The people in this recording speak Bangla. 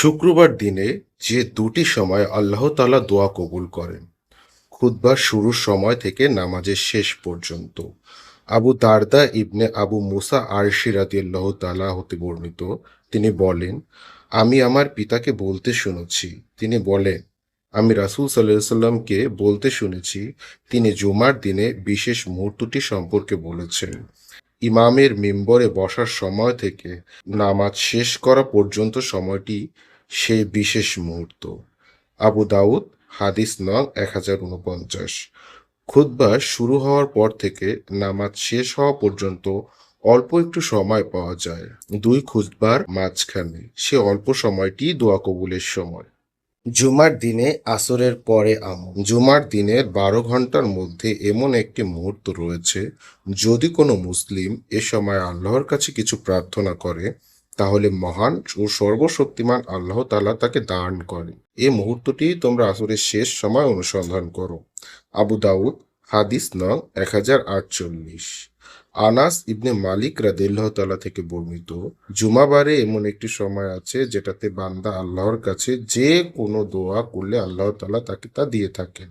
শুক্রবার দিনে যে দুটি সময় আল্লাহ তাআলা দোয়া কবুল করেন, খুতবার শুরুর সময় থেকে নামাজের শেষ পর্যন্ত। আবু দারদা ইবনে আবু মুসা আরশি রাদিয়াল্লাহু তাআলা হতে বর্ণিত, তিনি বলেন, আমি আমার পিতাকে বলতে শুনেছি, তিনি বলেন, আমি রাসূল সাল্লাল্লাহু আলাইহি সাল্লামকে বলতে শুনেছি, তিনি জুমার দিনে বিশেষ মুহূর্তটি সম্পর্কে বলেছেন। ইমামের মিম্বরে বসার সময় থেকে নামাজ শেষ করা পর্যন্ত সময়টি সেই বিশেষ মুহূর্ত। আবু দাউদ, হাদিস নং 1049। খুতবা শুরু হওয়ার পর থেকে নামাজ শেষ হওয়া পর্যন্ত অল্প একটু সময় পাওয়া যায়। দুই খুতবার মাঝখানে সে অল্প সময়টি দোয়া কবুলের সময়। জুমার দিনে আসরের পরে আমল। জুমার দিনের 12 ঘন্টার মধ্যে এমন একটি মুহূর্ত রয়েছে, যদি কোনো মুসলিম এ সময় আল্লাহর কাছে কিছু প্রার্থনা করে, তাহলে মহান ও সর্বশক্তিমান আল্লাহ তাআলা তাকে দান করেন। এই মুহূর্তটি তোমরা আসরের শেষ সময় অনুসন্ধান করো। আবু দাউদ, হাদিস নং 1048। আনাস ইবনে মালিক রাদিয়াল্লাহু তাআলা থেকে বর্ণিত, জুমাবারে এমন একটি সময় আছে যেটাতে বান্দা আল্লাহর কাছে যে কোনো দোয়া করলে আল্লাহ তাআলা তাকে তা দিয়ে থাকেন।